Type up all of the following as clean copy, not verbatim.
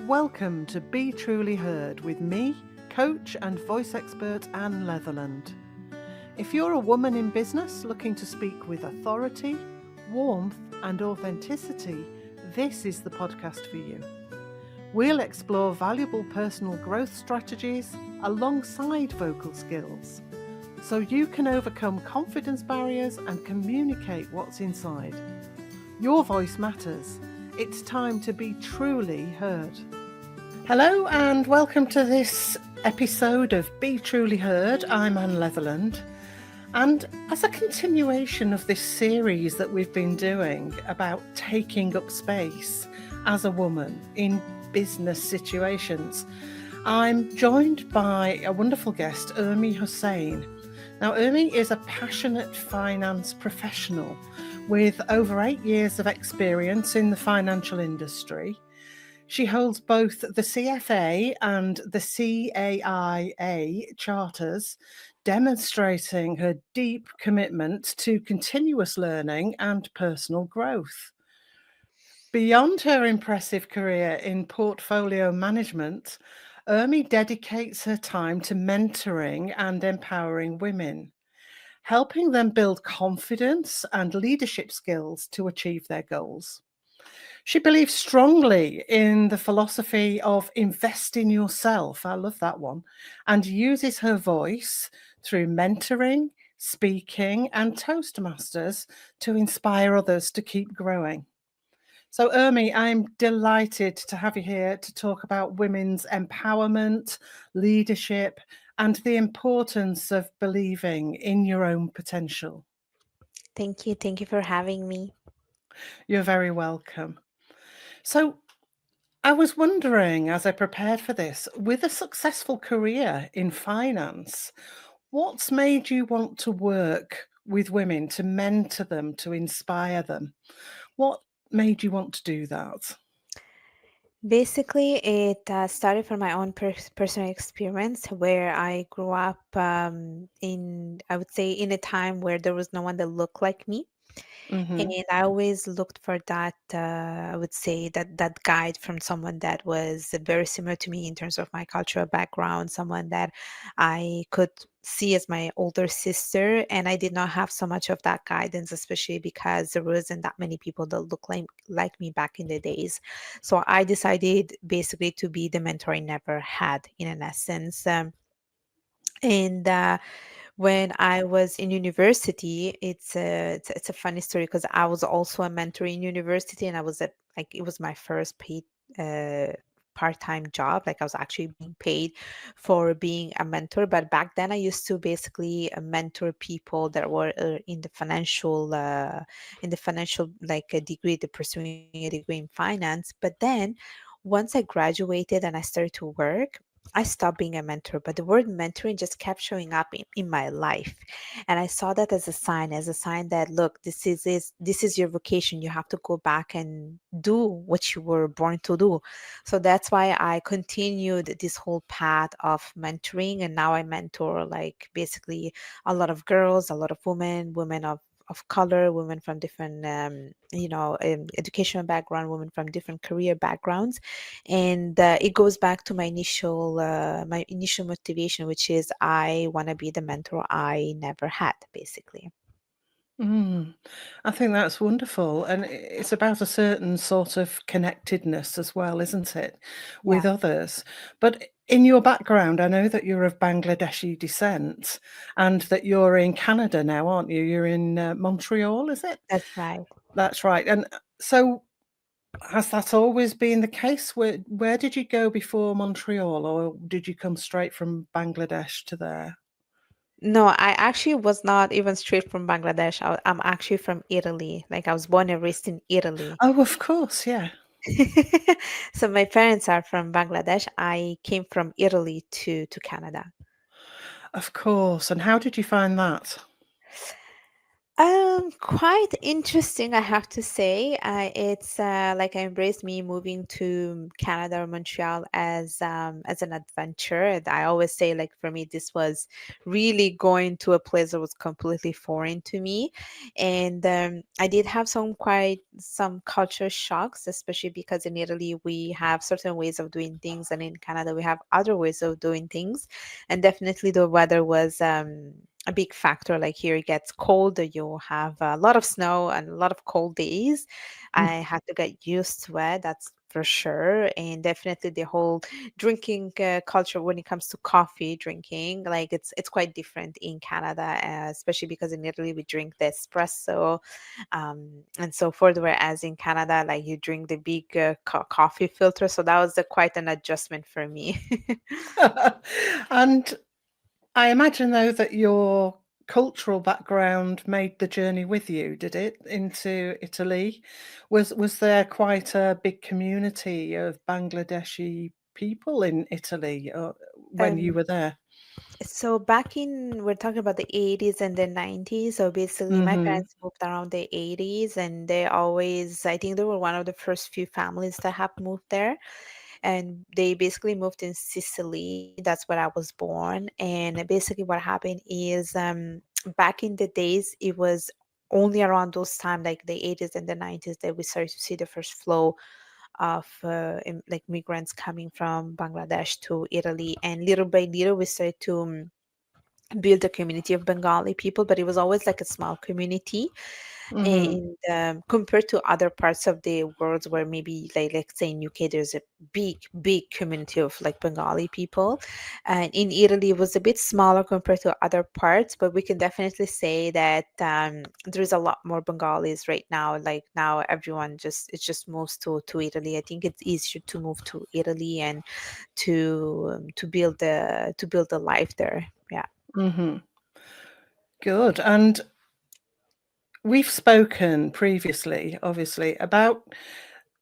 Welcome to Be Truly Heard with me, coach and voice expert Anne Leatherland. If you're a woman in business looking to speak with authority, warmth, and authenticity, this is the podcast for you. We'll explore valuable personal growth strategies alongside vocal skills, so you can overcome confidence barriers and communicate what's inside. Your voice matters. It's time to be truly heard. Hello and welcome to this episode of Be Truly Heard. I'm Anne Leatherland. And as a continuation of this series that we've been doing about taking up space as a woman in business situations, I'm joined by a wonderful guest, Urmi Hossain. Now, Urmi is a passionate finance professional with over 8 years of experience in the financial industry. She holds both the CFA and the CAIA charters, demonstrating her deep commitment to continuous learning and personal growth. Beyond her impressive career in portfolio management, Urmi dedicates her time to mentoring and empowering women, helping them build confidence and leadership skills to achieve their goals. She believes strongly in the philosophy of invest in yourself. I love that one. And uses her voice through mentoring, speaking, and Toastmasters to inspire others to keep growing. So, Urmi, I'm delighted to have you here to talk about women's empowerment, leadership, and the importance of believing in your own potential. Thank you. Thank you for having me. You're very welcome. So, I was wondering, as I prepared for this, with a successful career in finance, what's made you want to work with women, to mentor them, to inspire them? What made you want to do that? Basically, it started from my own personal experience where I grew up I would say, in a time where there was no one that looked like me. Mm-hmm. And I always looked for that, I would say, that guide from someone that was very similar to me in terms of my cultural background, someone that I could see as my older sister. And I did not have so much of that guidance, especially because there wasn't that many people that looked like me back in the days. So I decided basically to be the mentor I never had, in an essence. And When I was in university, it's a funny story because I was also a mentor in university, and I was it was my first paid uh, part-time job. Like, I was actually being paid for being a mentor. But back then, I used to basically mentor people that were in the financial, like, a degree, they're pursuing a degree in finance. But then, once I graduated and I started to work, I stopped being a mentor, but the word mentoring just kept showing up in my life. And I saw that as a sign that, look, this is your vocation. You have to go back and do what you were born to do. So that's why I continued this whole path of mentoring. And now I mentor, like, basically a lot of girls, a lot of women of color, women from different, educational background, women from different career backgrounds. And it goes back to my initial motivation, which is I want to be the mentor I never had, basically. Mm, I think that's wonderful. And it's about a certain sort of connectedness as well, isn't it, Yeah, with others? But in your background, I know that you're of Bangladeshi descent and that you're in Canada now, aren't you? You're in Montreal, is it? that's right. That's right. And so has that always been the case? Where did you go before Montreal, or did you come straight from Bangladesh to there? No, I actually was not even straight from Bangladesh. I'm actually from Italy. Like, I was born and raised in Italy. Oh, of course, yeah. So my parents are from Bangladesh. I came from Italy to Canada. Of course. And how did you find that? Quite interesting, I have to say. It's like I embraced me moving to Canada or Montreal as an adventure. And I always say, like for me, this was really going to a place that was completely foreign to me, and I did have some culture shocks, especially because in Italy we have certain ways of doing things, and in Canada we have other ways of doing things, and definitely the weather was. A big factor. Like here, it gets cold. You have a lot of snow and a lot of cold days. I had to get used to it. That's for sure. And definitely the whole drinking culture when it comes to coffee drinking, like it's quite different in Canada, especially because in Italy we drink the espresso, and so forth. Whereas in Canada, like you drink the big coffee filter. So that was quite an adjustment for me. And I imagine, though, that your cultural background made the journey with you, did it, into Italy? Was there quite a big community of Bangladeshi people in Italy when you um, were there? So back in, we're talking about the 80s and the 90s. So basically, my Mhm. parents moved around the 80s, and they always, I think they were one of the first few families that have moved there. And they basically moved in Sicily. That's where I was born. And basically, what happened is back in the days, it was only around those time, like the 80s and the 90s, that we started to see the first flow of like migrants coming from Bangladesh to Italy. And little by little, we started to build a community of Bengali people, but it was always like a small community. Mhm. And compared to other parts of the world where maybe like let's say in UK there's a big community of like Bengali people, and in Italy it was a bit smaller compared to other parts, but we can definitely say that there's a lot more Bengalis right now. Like now everyone just it just moves to Italy. I think it's easier to move to Italy and to build a life there. Yeah. Mhm. Good. And we've spoken previously, obviously, about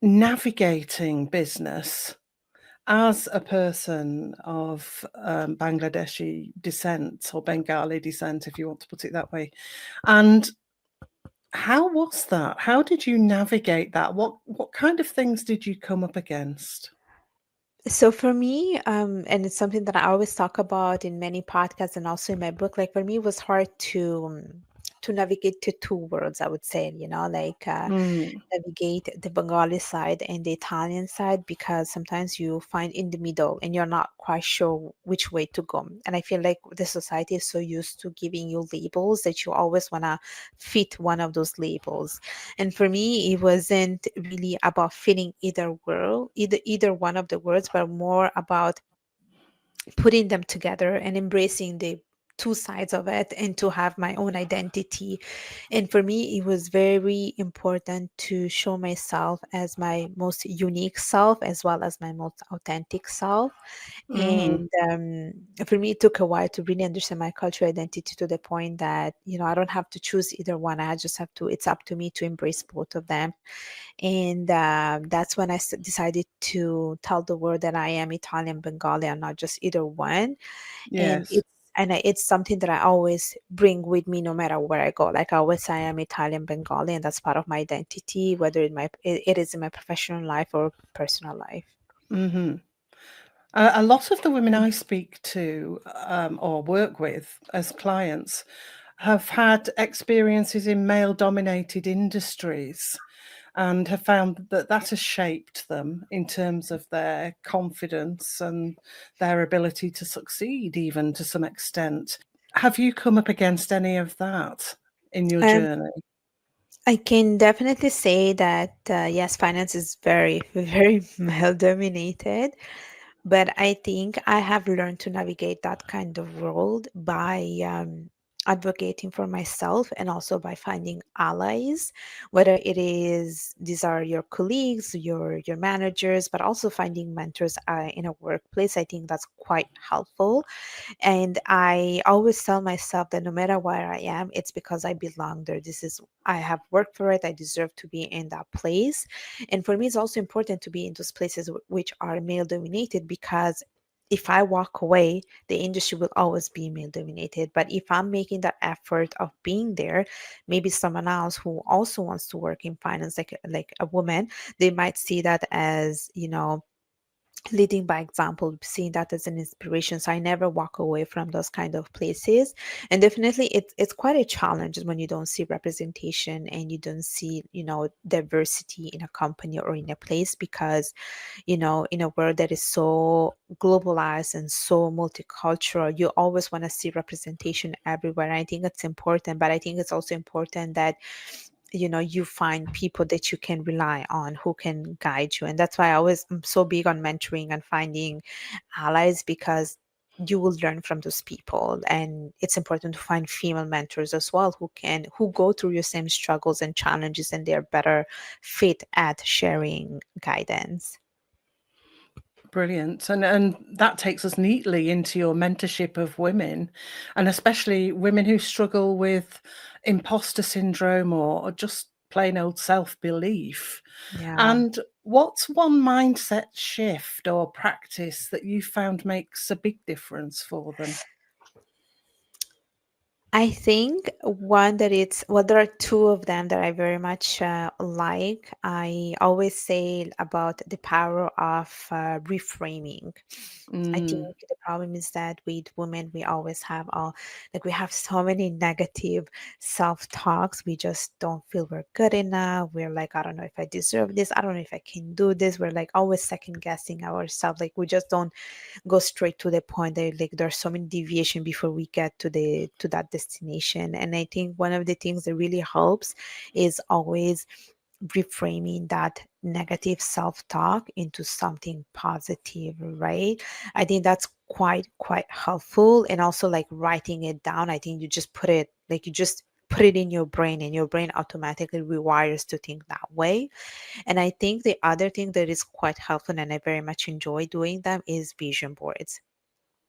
navigating business as a person of Bangladeshi descent or Bengali descent, if you want to put it that way. And how was that? How did you navigate that? What kind of things did you come up against? So for me, and it's something that I always talk about in many podcasts and also in my book, like for me, it was hard to navigate to two worlds, I would say, like Mm, navigate the Bengali side and the Italian side, because sometimes you find in the middle and you're not quite sure which way to go. And I feel like the society is so used to giving you labels that you always want to fit one of those labels. And for me, it wasn't really about fitting either one of the words, but more about putting them together and embracing the two sides of it and to have my own identity. And for me, it was very important to show myself as my most unique self as well as my most authentic self. mm, And for me, it took a while to really understand my cultural identity to the point that, I don't have to choose either one. I just have to, it's up to me to embrace both of them. And that's when I decided to tell the world that I am Italian Bengali and not just either one. And yes. it's something that I always bring with me no matter where I go. Like I always say, I am Italian Bengali, and that's part of my identity, whether it is in my professional life or personal life. Hmm. A lot of the women I speak to or work with as clients have had experiences in male dominated industries and have found that that has shaped them in terms of their confidence and their ability to succeed, even to some extent. Have you come up against any of that in your Um, journey? I can definitely say that yes, finance is very, very male dominated. But I think I have learned to navigate that kind of world by advocating for myself and also by finding allies, whether it is these are your colleagues, your managers, but also finding mentors in a workplace. I think that's quite helpful. And I always tell myself that no matter where I am, it's because I belong there. I have worked for it. I deserve to be in that place. And for me, it's also important to be in those places which are male dominated, because if I walk away, the industry will always be male dominated. But if I'm making that effort of being there, maybe someone else who also wants to work in finance, like a woman, they might see that as, leading by example, seeing that as an inspiration. So I never walk away from those kind of places. And definitely it's quite a challenge when you don't see representation and you don't see, diversity in a company or in a place, because in a world that is so globalized and so multicultural, you always want to see representation everywhere. I think it's important, but I think it's also important that you find people that you can rely on who can guide you. And that's why I'm so big on mentoring and finding allies, because you will learn from those people. And it's important to find female mentors as well, who go through your same struggles and challenges, and they're better fit at sharing guidance. Brilliant. And that takes us neatly into your mentorship of women, and especially women who struggle with imposter syndrome or just plain old self-belief. Yeah. And what's one mindset shift or practice that you found makes a big difference for them? I think one that it's well, there are two of them that I very much like. I always say about the power of reframing. I think Mm. the problem is that with women, we always have we have so many negative self-talks. We just don't feel we're good enough. We're like, I don't know if I deserve this. I don't know if I can do this. We're like always second guessing ourselves. Like we just don't go straight to the point. That like there's so many deviation before we get to that destination. And I think one of the things that really helps is always reframing that negative self-talk into something positive, right? I think that's quite helpful. And also like writing it down, I think you just put it in your brain, and your brain automatically rewires to think that way. And I think the other thing that is quite helpful, and I very much enjoy doing them, is vision boards.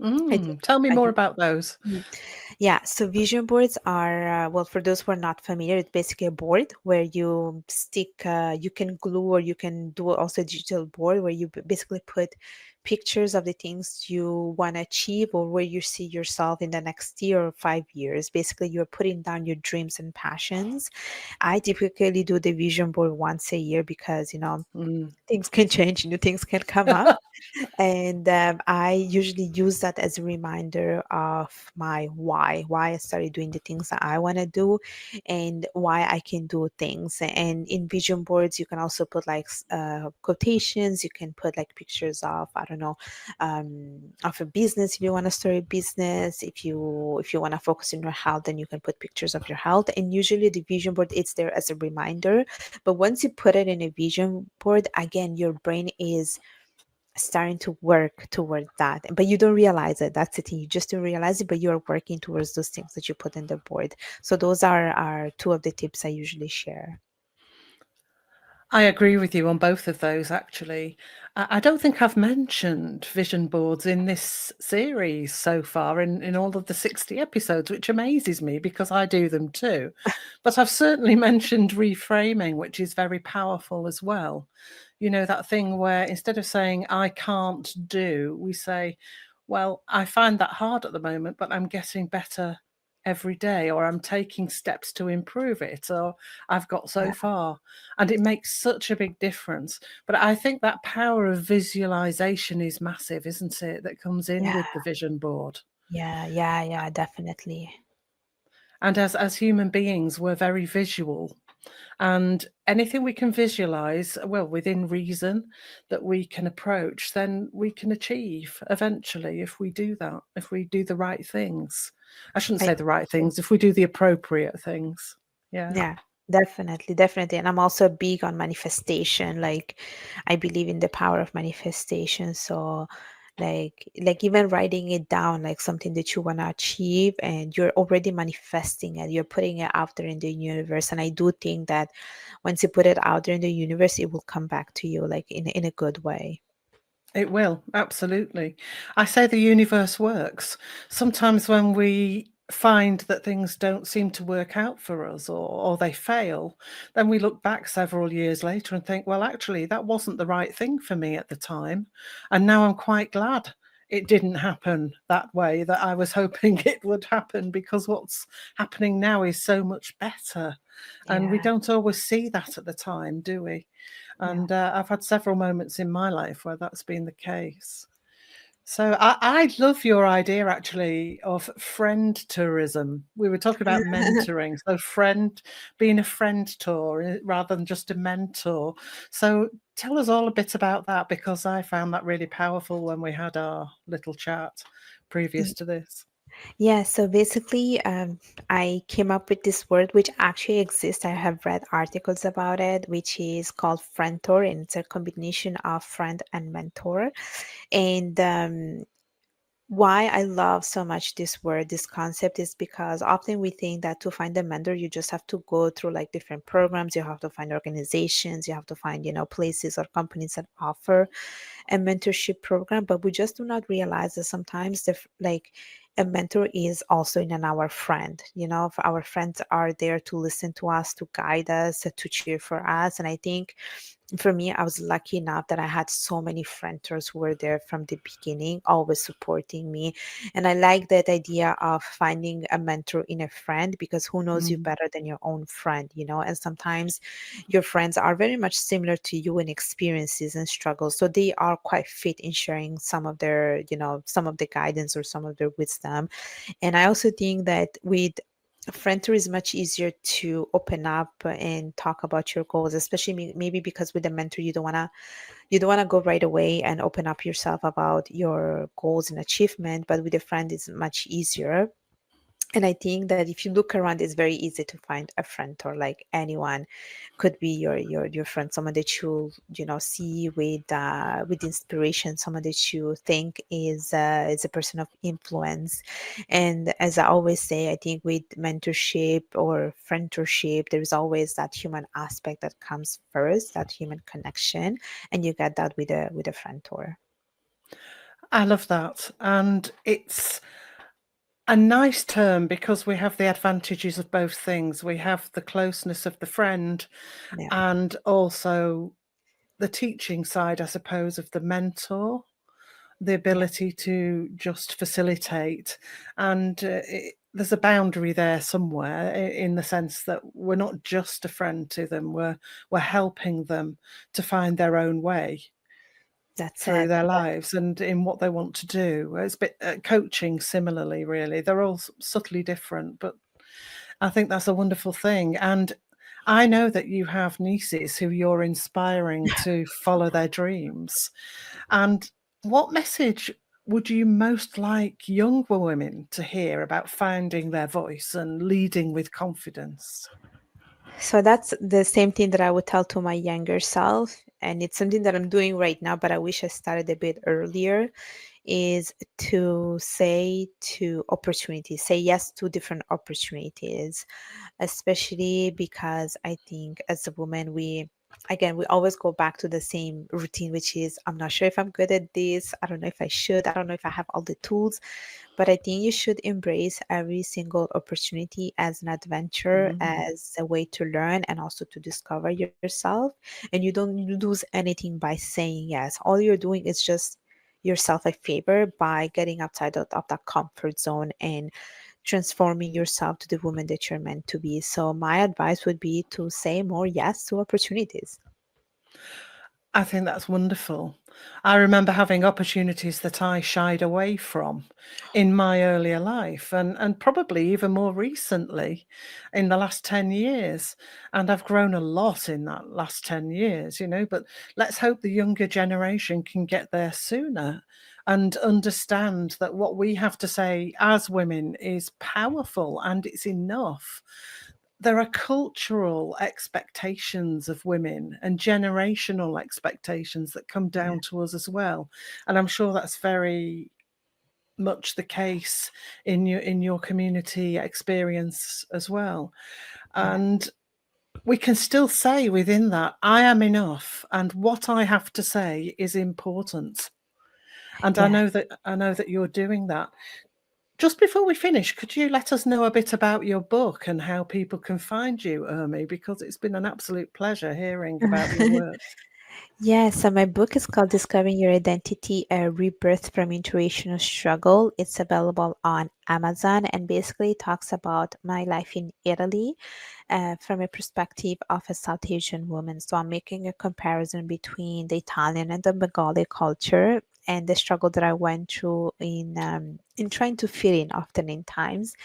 I think Tell me I more think about those. mm, yeah, so vision boards are, well, for those who are not familiar, it's basically a board where you you can glue, or you can do also a digital board where you basically put pictures of the things you want to achieve, or where you see yourself in the next year or 5 years. Basically, you're putting down your dreams and passions. I typically do the vision board once a year because, Mm. things can change, new things can come up. And I usually use that as a reminder of my why I started doing the things that I want to do, and why I can do things. And in vision boards, you can also put like quotations. You can put like pictures of, I don't know, of a business. If you want to start a business, if you want to focus on your health, then you can put pictures of your health. And usually the vision board, it's there as a reminder. But once you put it in a vision board, again, your brain is starting to work towards that, but you don't realize it. That's the thing, you just don't realize it, but you're working towards those things that you put in the board. So those are two of the tips I usually share. I agree with you on both of those, actually. I don't think I've mentioned vision boards in this series so far, in all of the 60 episodes, which amazes me because I do them too. But I've certainly mentioned reframing, which is very powerful as well. You know, that thing where instead of saying, I can't do, we say, well, I find that hard at the moment, but I'm getting better every day, or I'm taking steps to improve it, or I've got so Yeah, far. And it makes such a big difference. But I think that power of visualization is massive, isn't it? That comes in yeah, with the vision board. yeah, definitely. And as human beings, we're very visual. And anything we can visualize, well, within reason, that we can approach, then we can achieve eventually if we do that, if we do the right things. I shouldn't I say the right things, if we do the appropriate things. Yeah. Yeah, definitely. And I'm also big on manifestation. Like, I believe in the power of manifestation. So, like even writing it down, like something that you want to achieve, and you're already manifesting it. You're putting it out there in the universe. And I do think that once you put it out there in the universe, it will come back to you, like in a good way. It will, absolutely. I say the universe works. Sometimes when we find that things don't seem to work out for us, or they fail, then we look back several years later and think, well, actually, that wasn't the right thing for me at the time. And now I'm quite glad it didn't happen that way that I was hoping it would happen, because what's happening now is so much better. And we Yeah, don't always see that at the time, do we? yeah. And I've had several moments in my life where that's been the case. So I love your idea actually of friend tourism. We were talking about mentoring, so being a friend tour rather than just a mentor. So tell us all a bit about that, because I found that really powerful when we had our little chat previous to this. Yeah, so basically, I came up with this word which actually exists. I have read articles about it, which is called friendtor, and it's a combination of friend and mentor. And why I love so much this word, this concept, is because often we think that to find a mentor, you just have to go through like different programs, you have to find organizations, you have to find, places or companies that offer a mentorship program, but we just do not realize that sometimes like a mentor is also in an our friend. If our friends are there to listen to us, to guide us, to cheer for us. And I think for me, I was lucky enough that I had so many mentors who were there from the beginning, always supporting me. And I like that idea of finding a mentor in a friend, because who knows you Mm. better than your own friend, And sometimes your friends are very much similar to you in experiences and struggles. So they are quite fit in sharing some of their, some of the guidance or some of their wisdom. And I also think that with a friend is much easier to open up and talk about your goals, especially maybe because with a mentor you don't want to go right away and open up yourself about your goals and achievement, but with a friend it's much easier. And I think that if you look around, it's very easy to find a friend, or like anyone could be your friend, someone that you see with inspiration, someone that you think is a person of influence. And as I always say, I think with mentorship or friendship, there is always that human aspect that comes first, that human connection, and you get that with a friend tour. I love that. And it's a nice term because we have the advantages of both things. We have the closeness of the friend Yeah, and also the teaching side, I suppose, of the mentor, the yeah, ability to just facilitate. And there's a boundary there somewhere, in the sense that we're not just a friend to them, we're helping them to find their own way that's through it. their lives and in what they want to do. It's a bit coaching similarly, really. They're all subtly different, but I think that's a wonderful thing. And I know that you have nieces who you're inspiring to follow their dreams. And what message would you most like younger women to hear about finding their voice and leading with confidence? So that's the same thing that I would tell to my younger self. And it's something that I'm doing right now, but I wish I started a bit earlier, is to say to opportunities, say yes to different opportunities, especially because I think as a woman, we always go back to the same routine, which is I'm not sure if I'm good at this. I don't know if I should. I don't know if I have all the tools. But I think you should embrace every single opportunity as an adventure, Mm. as a way to learn and also to discover yourself. And you don't lose anything by saying yes. All you're doing is just yourself a favor by getting outside of that comfort zone and transforming yourself to the woman that you're meant to be. So, my advice would be to say more yes to opportunities. I think that's wonderful. I remember having opportunities that I shied away from in my earlier life, and probably even more recently in the last 10 years. And I've grown a lot in that last 10 years, but let's hope the younger generation can get there sooner and understand that what we have to say as women is powerful and it's enough. There are cultural expectations of women and generational expectations that come Yeah, down to us as well. And I'm sure that's very much the case in your community experience as well. yeah, And we can still say within that, I am enough, and what I have to say is important. And I yeah. know that I know that you're doing that. Just before we finish, could you let us know a bit about your book and how people can find you, Urmi? Because it's been an absolute pleasure hearing about your work. Yeah, so my book is called Discovering Your Identity, a Rebirth from Inspirational Struggle. It's available on Amazon and basically talks about my life in Italy from a perspective of a South Asian woman. So I'm making a comparison between the Italian and the Bengali culture and the struggle that I went through in trying to fit in often in times.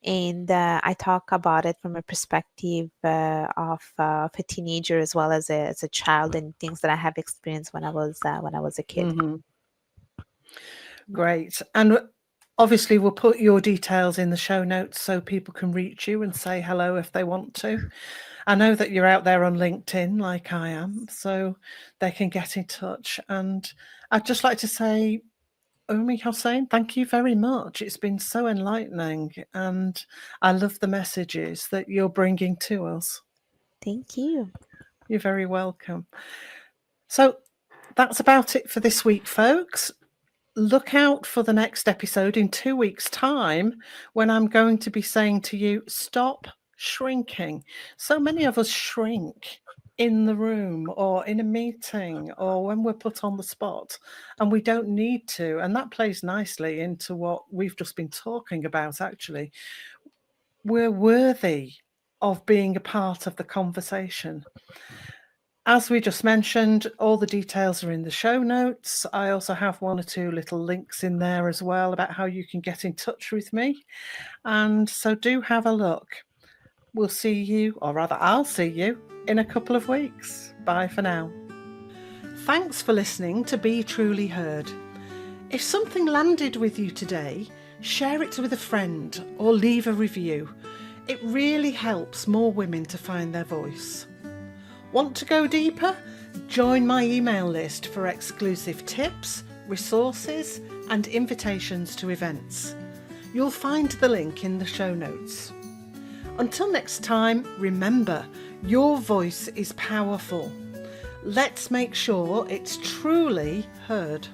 And I talk about it from a perspective of a teenager as well as a child and things that I have experienced when I was a kid. Hmm. Great. And obviously, we'll put your details in the show notes so people can reach you and say hello if they want to. I know that you're out there on LinkedIn like I am, so they can get in touch. And I'd just like to say, Urmi Hossain, thank you very much. It's been so enlightening, and I love the messages that you're bringing to us. Thank you. You're very welcome. So that's about it for this week, folks. Look out for the next episode in 2 weeks' time when I'm going to be saying to you, stop shrinking. So many of us shrink in the room or in a meeting or when we're put on the spot, and we don't need to. And that plays nicely into what we've just been talking about, actually. We're worthy of being a part of the conversation. As we just mentioned, all the details are in the show notes. I also have one or two little links in there as well about how you can get in touch with me. And so do have a look. We'll see you, or rather, I'll see you in a couple of weeks. Bye for now. Thanks for listening to Be Truly Heard. If something landed with you today, share it with a friend or leave a review. It really helps more women to find their voice. Want to go deeper? Join my email list for exclusive tips, resources, and invitations to events. You'll find the link in the show notes. Until next time, remember, your voice is powerful. Let's make sure it's truly heard.